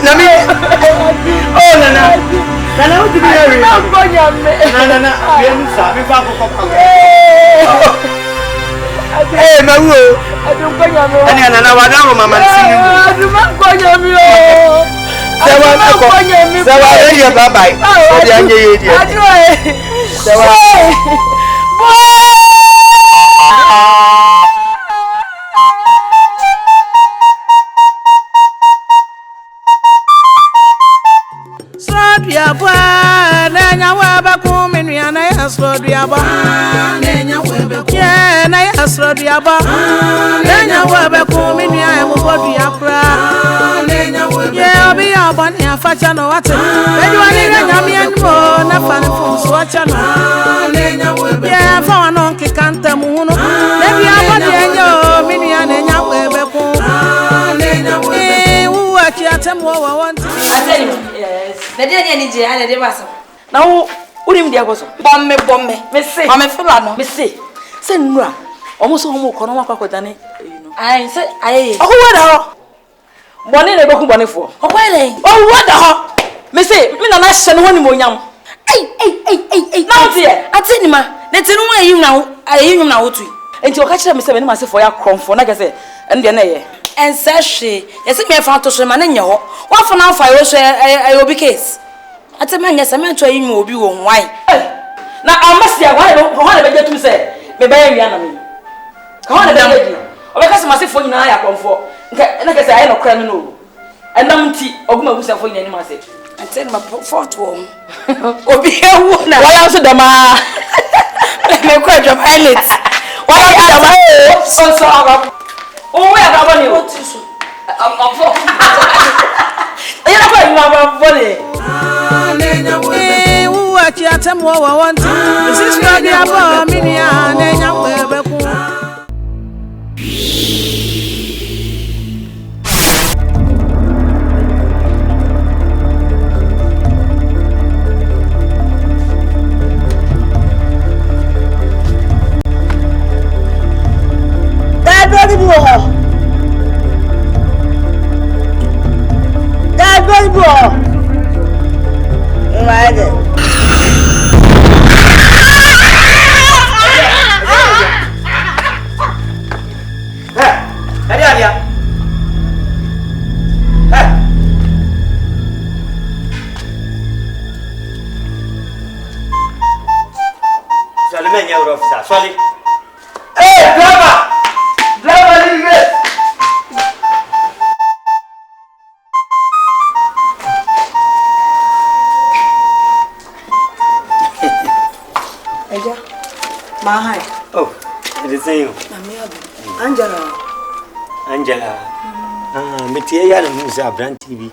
Nami. Oh, Nana. Nana, what did you do? Nana, we are sorry for Hey, my woo. I don't go yam. And Nana, what am I seeing? I do not go yam. So I hear bye-bye. Oh, yeah, be your bunny and fetch no water. When you are in Yamian, not funny fools, watch on. Yeah, for an uncle can't tell moon. Maybe I want to enjoy minion and your way. Who watch your time over once? I tell you, yes. The day any day, and the was now. Urim dia boso. Bombe. Me say. Mama fela no. Me say. Say nura. Almost home ko no makwa dani. I say aye. Oh what the Bonnie na beku bonnie for. Oh why what the me say me na na hye no honi monyam. Hey. Now there. Ati ni ma. Na ti no ayi na wotu. Enti o ka kire me say me ma say for ya kromfo na ka say ende na ye. Ense hwe. Yesi me fa to so ma na nye ho. Wa fa na fa yo so obi case. Ati me nya say me to ayi obi wo hwan. Na amasi ya hwan na be jetu say me ba ya wi na me. Ka hwan na be jetu. Obeka se ma say fo nyina ya kromfo. Na ka say ayi no kra no. Enam ti oguma busa fo nyina ni ma say. Ati ma fort wo. Obi ewu na. Wala so dama. Me kwa jam islet. Wala dama. So aba. O we aba boni o ti so. Afo. Ayi na kwa you aba boni. Eh, who watch your time wo want. This is not the aba minia na nya we be ku. Sorry. Hey, driver! Leave it! Eja, mahai. Oh, it is you. Angela. Metie ya na musa brand TV.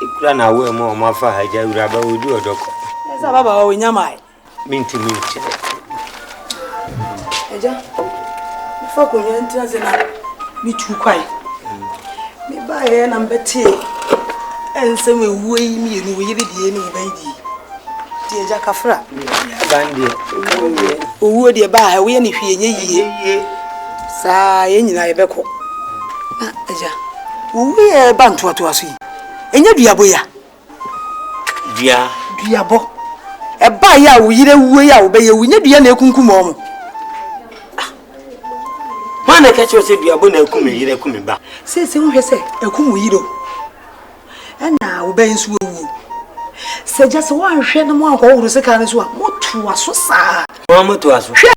Ikura na we mo mafa HW3 odu odoko. Esa baba o nyamai. Minti. Eja. Before ko yen transe na mi tu kwai. Me ba ye na mbeti. Ensem ewu yi mi enu yiri die ni ban di. Ti eja kafra. Bandi. Owu de ba ha we ni hwie nye yie. Sa ye nyina ye beko. Na eja. Owu ye ba ntoato aso yi. Enye duabo ya. Duabo. E ba ya wo yire wuwe ya wo be ye wunye dua na ekunkum o mo. Mana ka che se duabo na ekum yire ekum ba. Se wo hwese ekum yiro. Na wo be nsu wu. Se just one hwe na mo anko wuru se ka ne so a motu aso sa. Wa motu aso. Hwe.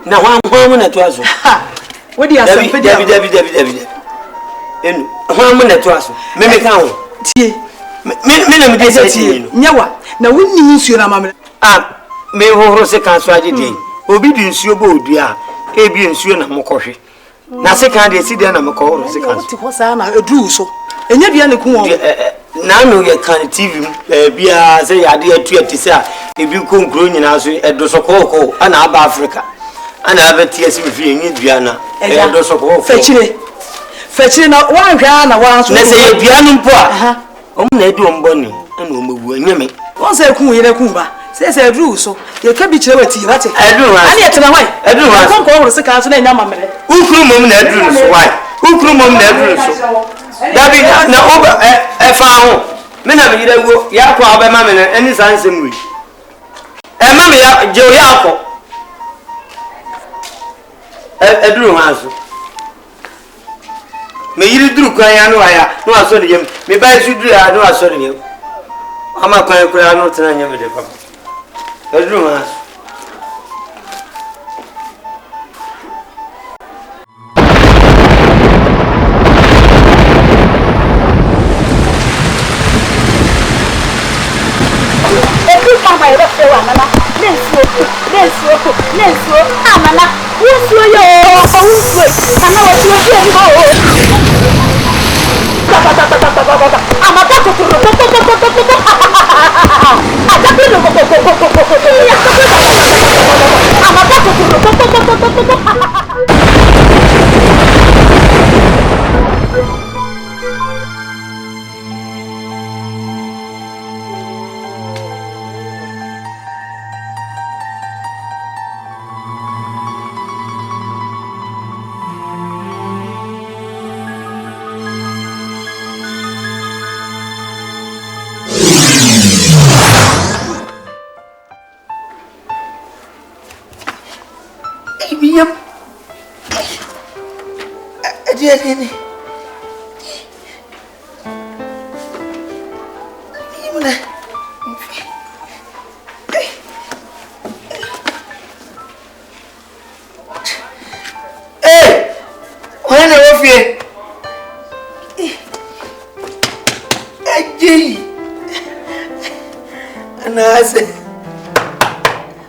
Na wa mo na to aso. Wo di asem pe dia. David. Enu. Wa mo na to aso. Me ka ho. Tie. Me na me dey say tie no. Nyawa. Na wonni nsuo na mamre. Me hohoro se kan so agede. Obi di nsuo bo odua. Ebi nsuo na mokohwe. Na se kan de si de na mokohoro se kan. Ti ho sa na edu so. Enye bia ne ku wo. Na no ye kan TV bia se ya de atu atise a ebi ko nkro nyina so edo so kokko ana aba Africa. Ana aba tie si fi enye dua na edo so kokko. Fechire na wan hwa na wan so. Na se ye dua no mpo a. Na edu omboni ana omawu anyeme. Won se ku yire ku ba. Se edu so. Ye ka bi kire wati wate. Edu wa. Ani etena hwan? Edu wa. Ko ko woro se kan so na nya mamre. Ukru mom na edu so why? Ukru mom na edu so. David na oba e fa ho. me yire go ya ko aba ma me na eni sansem wi e ma me ya je o ya ko eduru hanso me yiri duru kwan ya no aya no aso ne yem me ba su duru ya no aso ne yem ama kwan kura no tena nyem de papa eduru hanso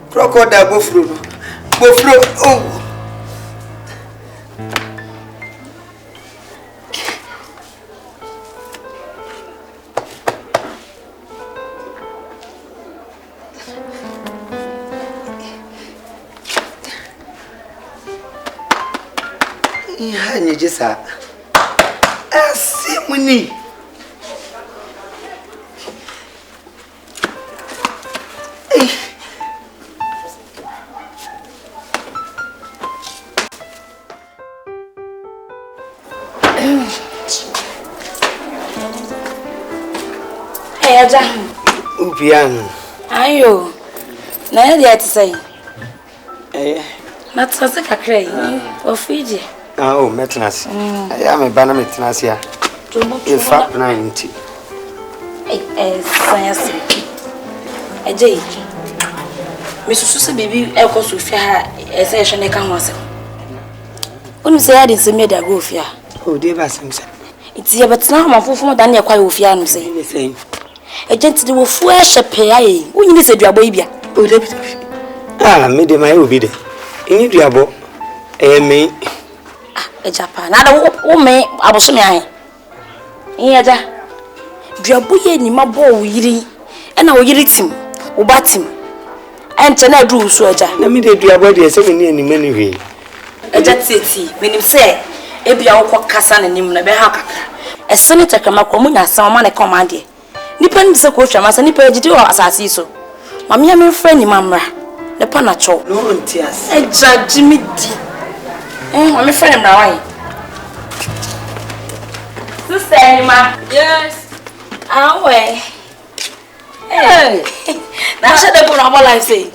Crocodile go through. Oh. Ihanye jisa. Asimuni. Aja. Ubian. Ayo. Na ya dia tsai. Na tsase kakra yi. Ofije. Oh, metnas. Ya me bana metnas ya. In fact 90. Science. Aje. Me susu se bibi e ko Sofia ha ese ehwe ne ka ho ase. Onu se ya de se me da go ofia. Oh, dey ba sem se. Iti ya betna ho mafofo dan ne kwa ofia no se. Ne sei. Agent de wo fu e hyepe aye. Wonyini se duabo yi bia. Oh, dey bi. Ah, me de mai obi de. Ini duabo. Me. Ah, Japan. Na da wo me aboso me ahe. Iyaja. Duabo ye ni mabo wo yiri. E na wo yiri tim. Wo batim. Ente na du so aja. Na me de duabo de se me ni anima ni hwe. Aja titi. Menim se e bia wo kwa kasa na nim na be ha kakra. Ese ne tekama ko munya asam ma na command. Nipa ni se ko hwama se nipa agidi o asase so. Mama ya me frɛ ni mamra. Ne pa na cho. No ntias. Eja jimi di. Mama me frɛ ni mra wai. Sister ma. Yes. Awe. Hey. Na shede ko na mo life say.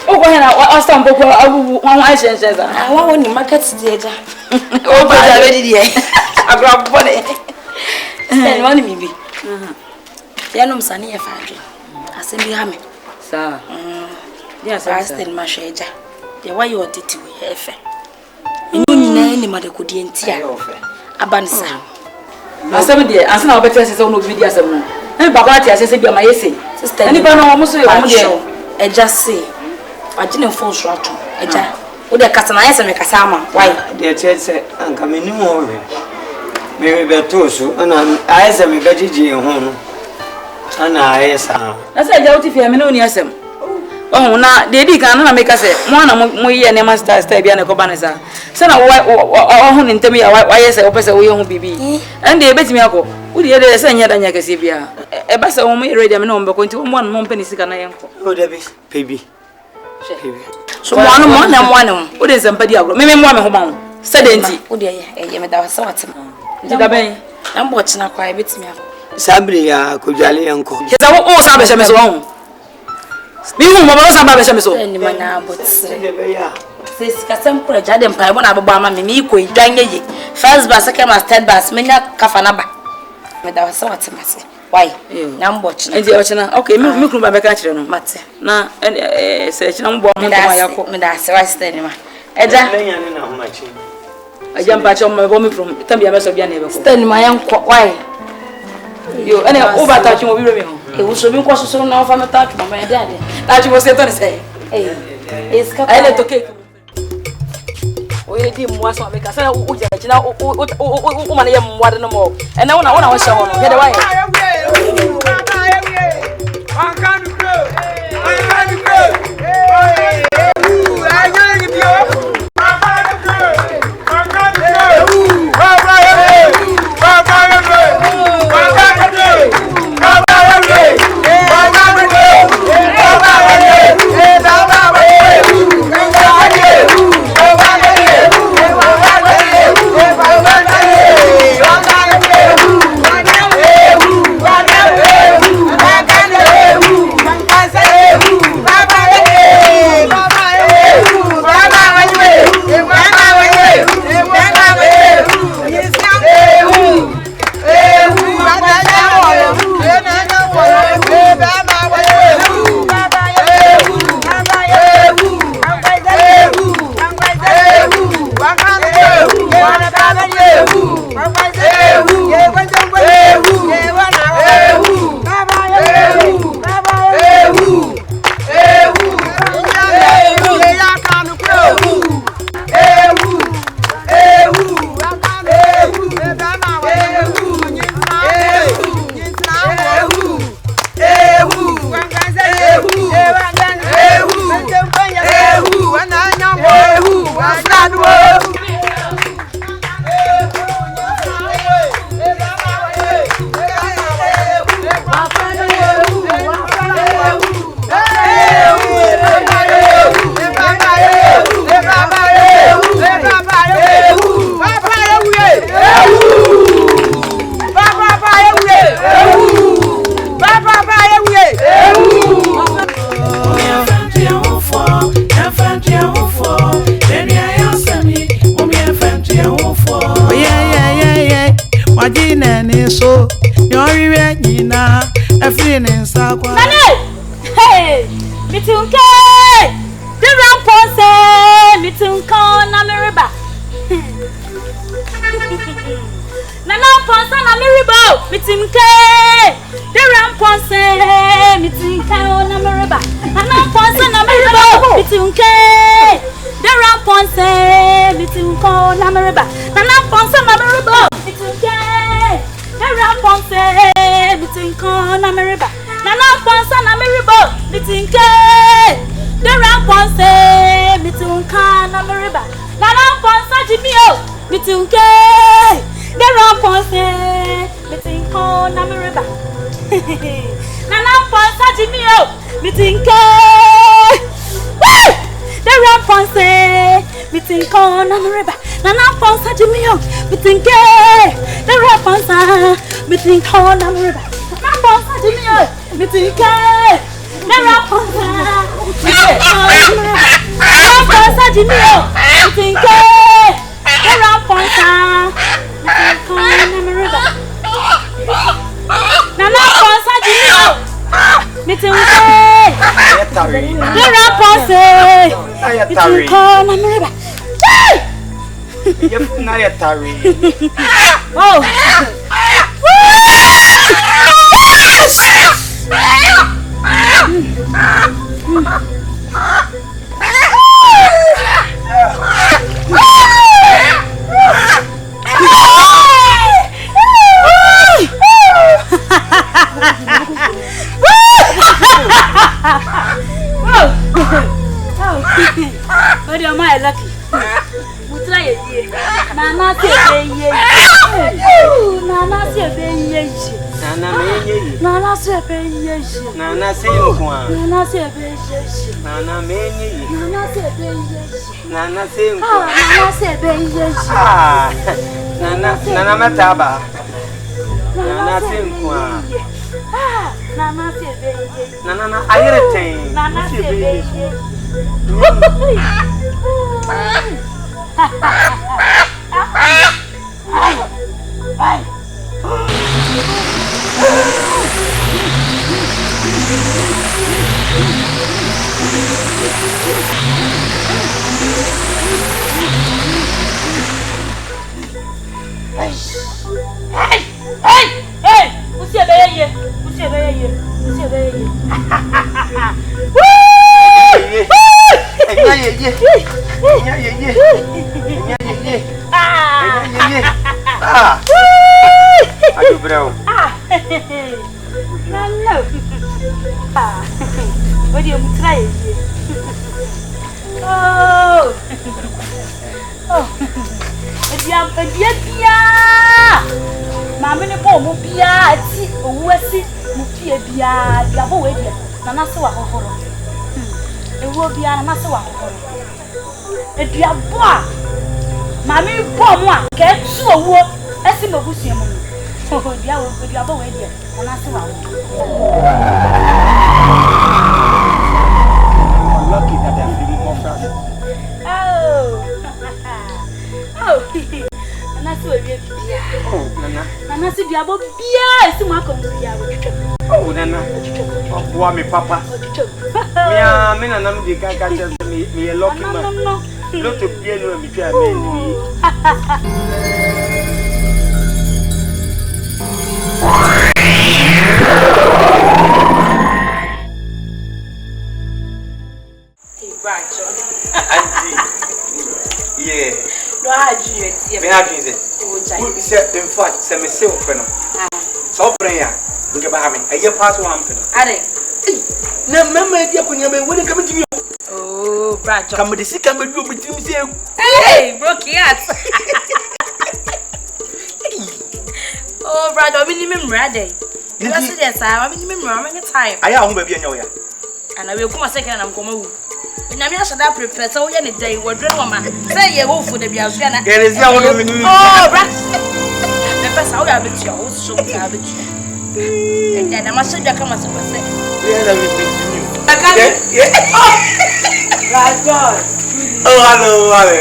O ko hena o stamp ko awu wan aishense za. Ah wa woni market di eja. O ba ja be di e. Agro bone. Sister ma ni bibi. Ya no msani ya faadwe. Asembi ha me. Sa. Ya sa sister ma hweja. Ya wa yo titi we efe. Enu nyina ni madekodi entia. Abansa. Asem de ansana obete se no bi di asem no. E baba ati ase se bi ma yese. Sister. Ani ba no omo so yo mo de. Eja se. Agine phone so ato. Eja. Wo de kasa na yese me kasa ama. Why? De tete anka me ni mo we. Me be to so ana ayese me gajiji ho no. Ana ayesa. Na se ja uti fi me no ni asem. Oh na de di kan na me ka se mo na mo ye ne master star bia na ko ba ne sa. Se na wo ho ni ntem ya wa yese wo pese wo ye ho bibi. Ande e betimi akọ. Udi ye de se nya da nya kase bia. E ba se wo mo ready me no mo be ko nti wo mo no mpani sika na yenko. O de bi baby. So mo na Wo de zampa di agro. Me mo ho ma wo. Se de nti. Udi ye me da wasa watem. Nti da ben. Na mbo china kwa e betimi akọ. Sabri ya kujali yanko. Keza wo sa be se me so ho. Bi hu mo sa ba be se me so. Ni mana botsire. Se sikasem kura jade mpa bo na ababa ama me mi ko dwanye ye. First bus, second bus, third bus, menya kafana ba. Me da wasa watemase. Why? Na mbochi. Eje ochina. Okay, me kunu ba be ka kire no. Mate. Na se china mbo mo ntoma yakọ. Me da se wa stay ni ma. Eja. Lenya ne na homachi. Eja mpa che mo me from tambia me so bia na e be ko. Stay ni ma yanko. Why? Yo, ene over touch mo bi ro mi ho. E wo so bi nko so na ofa me touch mo me dia dia. Touch mo se to ni say. Eska. Ele to cake. Oye di mwa so make say o je china o ma na ye mwa de no mo. E na wona wo hye ho no. Ge de why? Nana mataba. Nana Sinkwa. Nana Sebe. Nana, I retain. Nana Sebe. What do you try? Oh, Mamma ne bo mo bia ati owuasi mo pie bia dia bo we dia na na se wa hohoro ewo bia na na se wa hohoro edua bo a mami bo mo a ke tu owo esi mabusia mo no dia bo we dia na na se wa Lucky that I'm feeling more proud. Oh Nana so we bia. Oh, Nana. Nana si bia bo bia esi mo akon bia bo twetwem. Oh, Nana. Oh, boy, me papa. Yeah, me Nana me dey ka just me a lucky man. No to be no me try me. Auntie. Yeah. No HW3. Me HW3. Who said in fact say me say openo. So openo ya. Nge ba ha me. Eye pass one openo. Ade. Na mama dia ko nyame woni kam timi. Oh, bracho. Kam de sika me du bitimi say. Hey, broke yat. Oh, bracho, we ni memra dey. You see there sir, we ni memra, we get time. Aya ho ba bia nya wo ya. Ana we kuma second na mkoma wu. Nyame asada prepare say wo ye ne dey wodre wo ma. Say ye wo fu de bia so na. There is ya wo no minu. Oh, bracho. Me pesa wo ya betu ya, wo so ya betu. And I'm sure you come as a person. Yeah, that is you. Yeah. Right, God. Oh, hello, hello.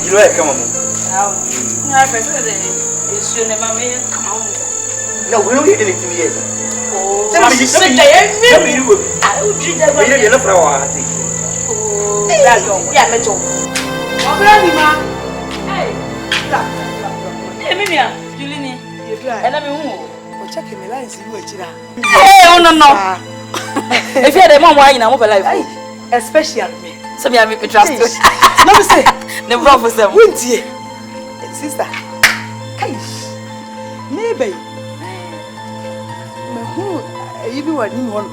You know, come on. No, we don't get anything yet. Oh, tell me, you will. I will drink that. We don't know for oh, yeah, let's go. Hey, Mimia, Julie, and I'm checking the lines. Hey, oh, no. If you had a mom, why in a mobile life, especially me. Some of you trust. Let me say, the professor, won't you, sister? Kaish, maybe. You are new one,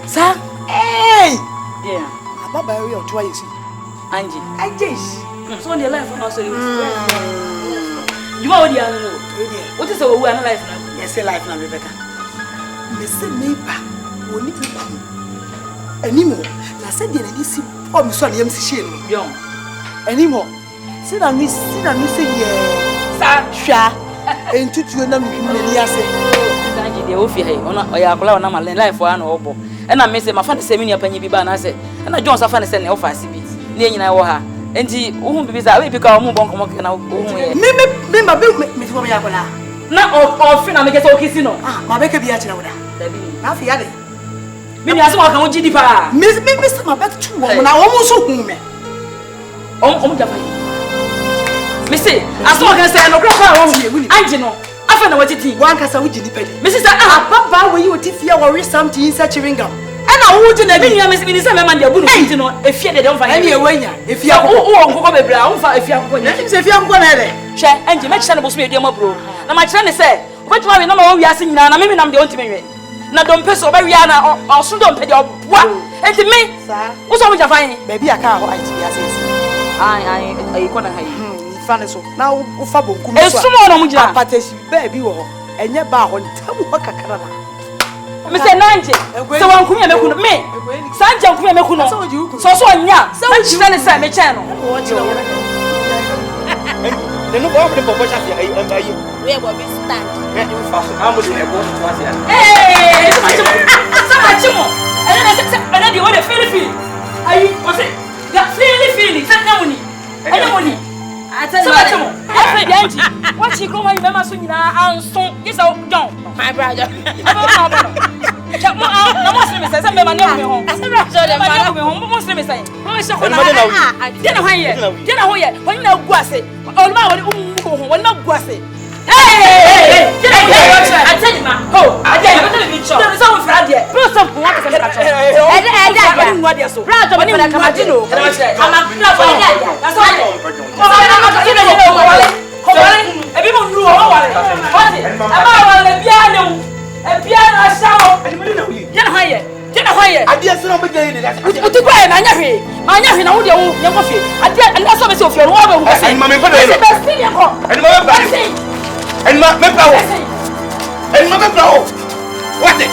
sir. Hey, yeah, about by your twice. Angie, I just so the life also. You are the other. What is our way life now? Yes, life now, Rebecca. Miss Neighbor, will need to come anymore. I said, the NDC, oh, Miss William Shin, young anymore. Sit down, Miss, say, yes, sir, and to you, and I'm the Ophi, or your clown, I'm a life for an oboe. And I miss my fan sending a penny ban, I said, and I don't suffer and send off as it. Near her. And she won't be bizarre because I'm going to come out. Maybe Miss Wamiakola. Not all fin, I make it all kissing. My baby be at Nova. Nothing. Maybe I saw how GD pa. Miss my back to when I almost saw me. Oh, Missy, I saw her say, no grandpa won't be. I know. I found what it is. One Kasa with Jimmy Petty. Mrs. Papa, when you if you worry something in such a ring up. And I wouldn't have been Miss Minister man, you wouldn't know if you don't find any way. If you are brown, if you are going to share and you make sense with your bro. Now, my friend said, what do I know we are seeing now? Maybe I'm the ultimate. Now, don't piss over Rihanna or soon don't pay your what? And to me, what's all you find? Maybe I can't write to I can't hide. Now, Fabo, come on, baby, and your bar on tell what Me say nanje. So wan kumya me kunu me. Sanje kumya me kunu. So nya. So chira ne say me chen no. They no go for the proportion here. Where will we stand? I'm going to go to us here. Hey, so much more. And then I said, and then you want to feel. Are you? What's it? That feeling. Send no money. Any money. I tell you what. Every day. What you go when you remember soon and so yes I don't. My brother. No Muslim say me man no me home. I say brother man no me home. Muslim say. No say ko na. Dey na ho ye. When na gu ase. Olma won na gu ase. Hey! I tell you, man. Oh, I tell you, I'm going to be so proud here. Bro, some want to say that. I didn't want you so. Proud of me, I'm a Gino. I'm a proud of you. That's all. I'm not going to know. Everyone knew what it was. I'm a piano. A piano shower. You're higher. I didn't know what you did. What you crying? I never know your coffee. I did, and that's what I saw your woman. And my and my power. And my power. What it?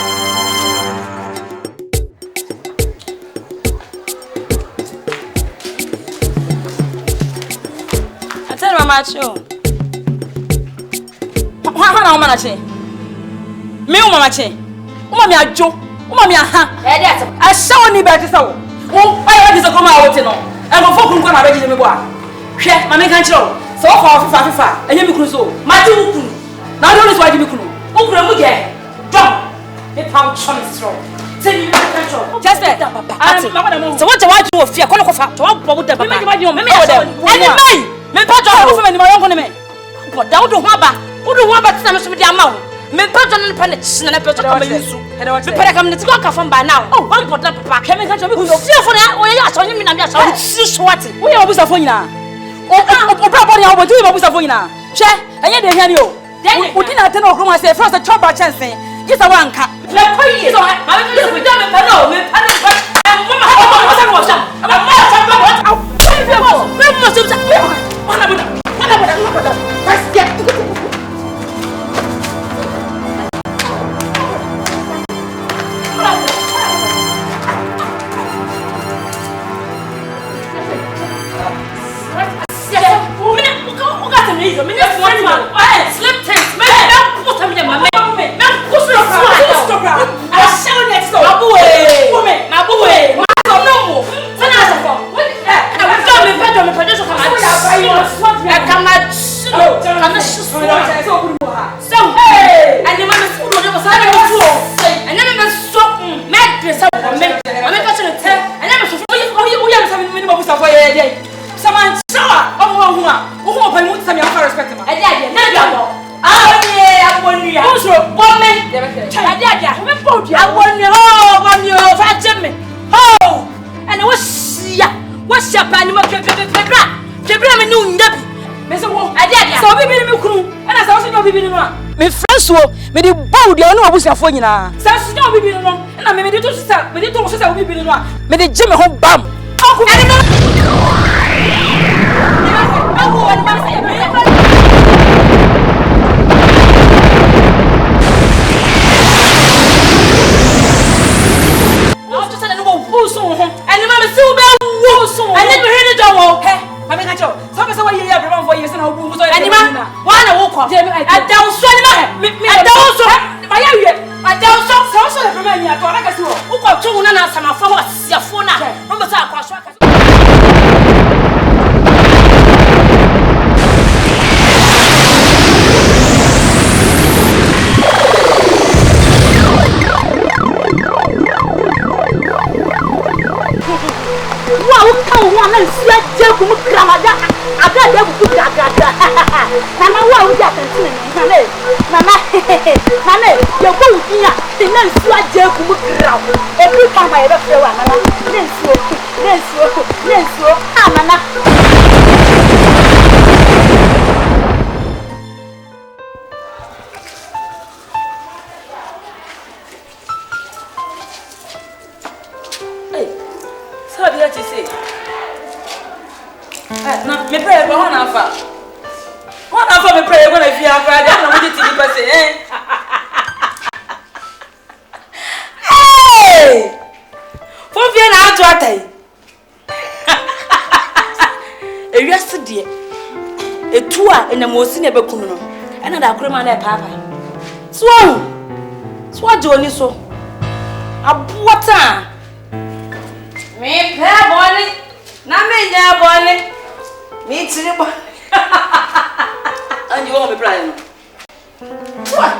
I tell my macho. What am I saying? Me, Mamache. Umami ajo. Umami aha. I saw ni better so. Oh, I want to come out no. I go for kun na beji me boa. Hwe, mama kan chiro. So for fifa enye mi kunu so mati ukunu na do ni so agi mi kunu ukunu mu je dom me pam chom stro say mi kan chiro just there so what you do ofia kono kofa to wa bobu da baba me me dem eni mai me pa jo ko fe me ma yon kono me ko da wo ho aba tina me so me di ama wo me pa jo no pa na china na pa jo ka ma yusu me pa kam ne ti ko ka fam ba now oh one pot na papa ke me kan chiro me kunu fia fo na o ya so nyi mi na me so ti so what wo ya obusa fo nyina o bra body how do you obusa fo nyina hwe enye de hia ni o odi na tena okro ma say first chop chance gisa wanka me ko yi so ma me ko do me pa no me pa no pa mo ma ha mo sa me di bow dia no abusiafo nyina sa so nya obibi no na me di to sisa me di to sisa obibi no me di jeme ho bam aku me no aku wani ba say me no to say no wo so ho ani ma me si wo be wo so ani me hede do wo he ma me ka cho so be say wo ye ya brema fo ye se na wo bu so ani ma wa na wo ko adaw so ani ma adaw so ma ya wie adaw so so le brema ni ato na ka si wo ko to na na samafo ho asiafo na no be say akwa so aka na sia je ku mu kramaja ada de ku gaga mama wa u ja kan tin ni mama ye ko u tinya tin na sia je ku mu kraw e bi ka ma ye be fe wa mama nensuo mama hey so dia ti say na me pray go na fa me pray go na fi afa dia na mo ti ti pa say to atai. Ewiase de. Etu a enyamosi na ebekunu no. Ena da akrema na papa. So Joni so. Abuata. Me pe boni. Na me nya boni. Me tiri bo. And you want me blind? What?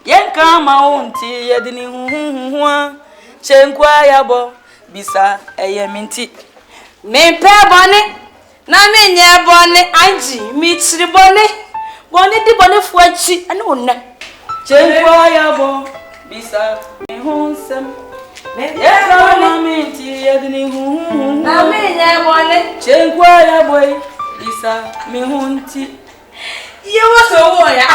Yenka maunti yedini huwa chenkwa yabo bisa eyeminti. Me pe boni. Na me nya boni anji me tiri boni. Boni di boni fuachi ane onna. Chenkwa yabo bisa mehonsem. Yenka maunti yedini huwa na me nya boni chenkwa yabo bisa mehonti. You was a warrior.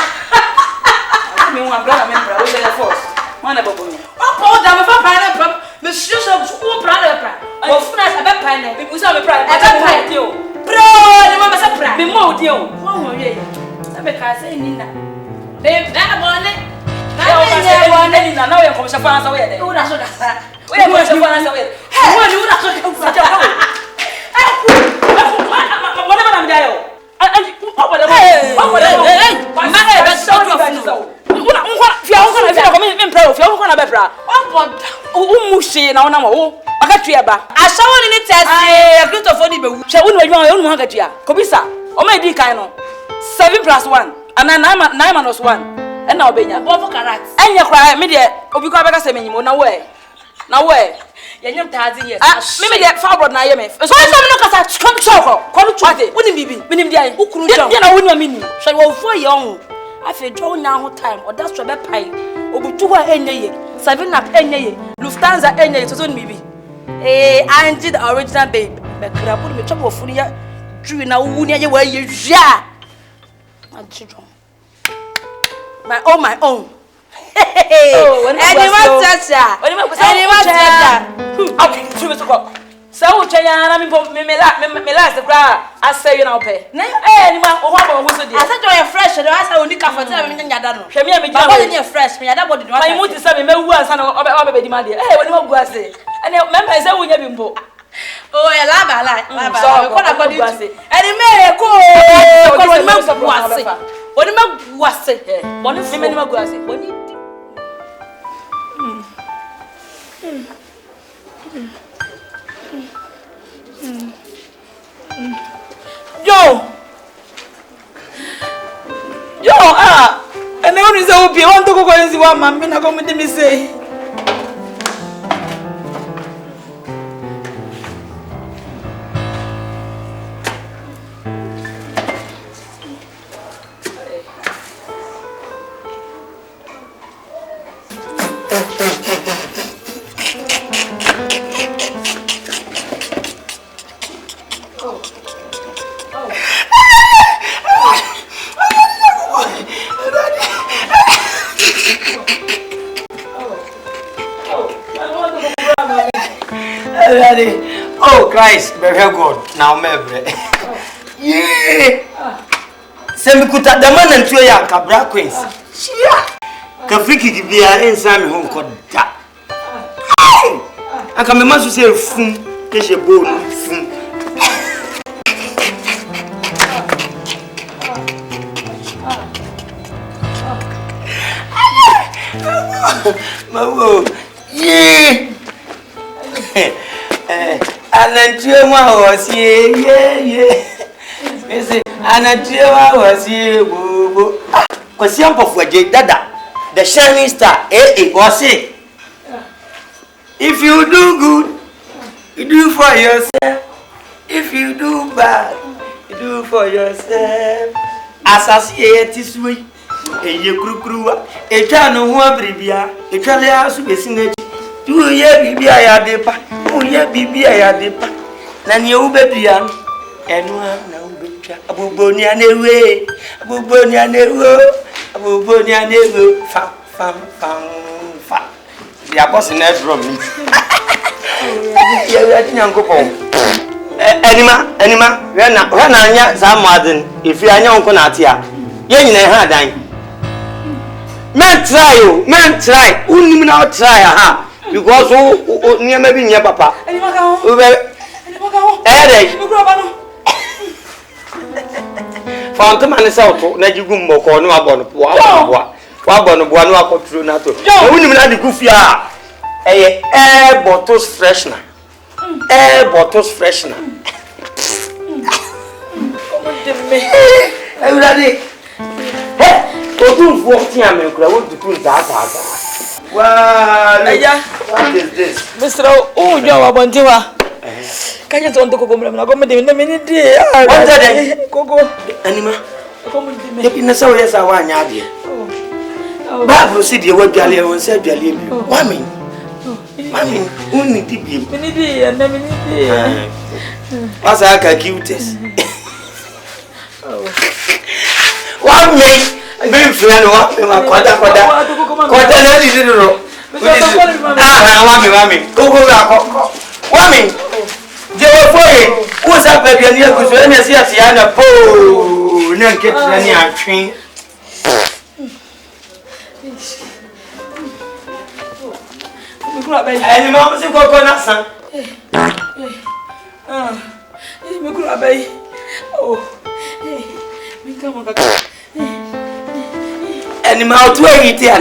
Me one brother member we the force. One about me. Oh, da me fa pineapple. Monsieur so who brother pra. O funa sa be pineapple. People say me pra. E be pineapple. Bro, ni mama sa pra. Me mo di o. Won won ye. Na me ka say ni na. Be na bone. Na me nya bone ni na na we ko sa fa na sa we de. Wo da so da sa. We ko sa fa na sa we. Hey, wo da so ka sa. Hey, what am I doing? Yanyam tazi yes. Mimi de fabro na yeme. So no kasa come choko. Come choko. Woni bibi. Minim dia. Ukuru jam. Dia na woni amini. So wo fo ye on. Afi draw na ho time. O da so be pai. Obutu wa enye ye. 7 up enye ye. Lufthansa enye ye. So no bibi. Angie the original babe. Be krabu me choko funi ya. Dru na wuni ye wa ye hwa. Angie John. My own. Oh, anyone toucha. Okay, to go. So, Chayana, me last the crowd. I say you know, pay. Anyone who was I said you're fresh, and I said, only come for telling me that I don't. You're fresh, me. I don't want to do my mood to say, me was an over demand. Hey, when you go say, and remember, I said, we have been bought. Oh, I love so, what about you? And it may go. What am I was it? One of the men was it. When you and then is a want to go and see what mamma na come to me say. Oh Christ, very good. Now mebre. Yeah. Semi kuta the man and two ya kabra queens. Chia. Kafiki kibia ensa me hon koda. Aka me maso say fun, keshe bonu fun. Mawo. Yeah. Anantiwa was yeah. Missy, Anantiwa was here, boo. Question for Dada, the shining star, was it? If you do good, you do for yourself. If you do bad, you do for yourself. Associate this way, and you crew, a child of one bribia, a child of a do ye bibi ayadepa, o ye bibi ayadepa. Na ni o beduan, enu na o betwa. Aboboni anewe, aboboni anewo, aboboni anewo. Fa. Dia boss na drum. Ye we nyankopon. Anima, we na anya za maden. Ifi anya onko na ate a. Ye nyina ha dan. Men try. Unim na try ha. because oh near maybe near papa. Any macaw. Found the man is out, Najigum Moko, no abon, one aqua nato. Wouldn't let the goofy air bottles freshener. Air bottles freshener. Everybody, don't walk here, I want to put that. Well, what is this? Mr. Oh, you are Bontiwa. Can you turn to Coco? I'm going to minute. What's that? Coco, Anima. In the soul, yes, I want you. Bible City, what Gallion said, Gallion. Mammy, only deep. What's our cutest? What me? Being friend, what me, what's up, baby? And you're going to see us here. Oh, no, get any train. And Mamma, you go on, son. Animal to eat here.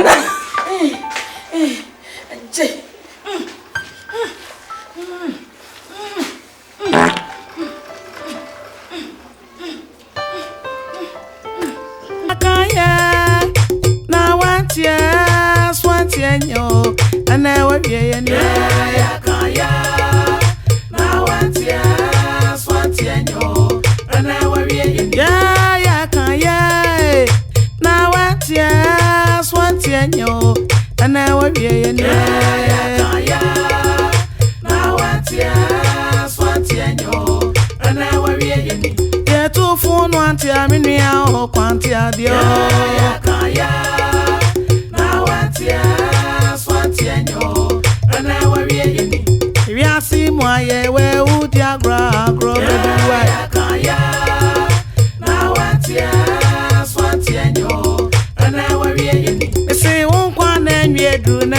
And I will be a ya kaya. Now what's ya swantiano? And I will be a ya kaya. Now what's ya swantiano? And I will be a ya kaya. Now what's ya swantiano? And I will be a ya two phone one tia minia or quantia dio.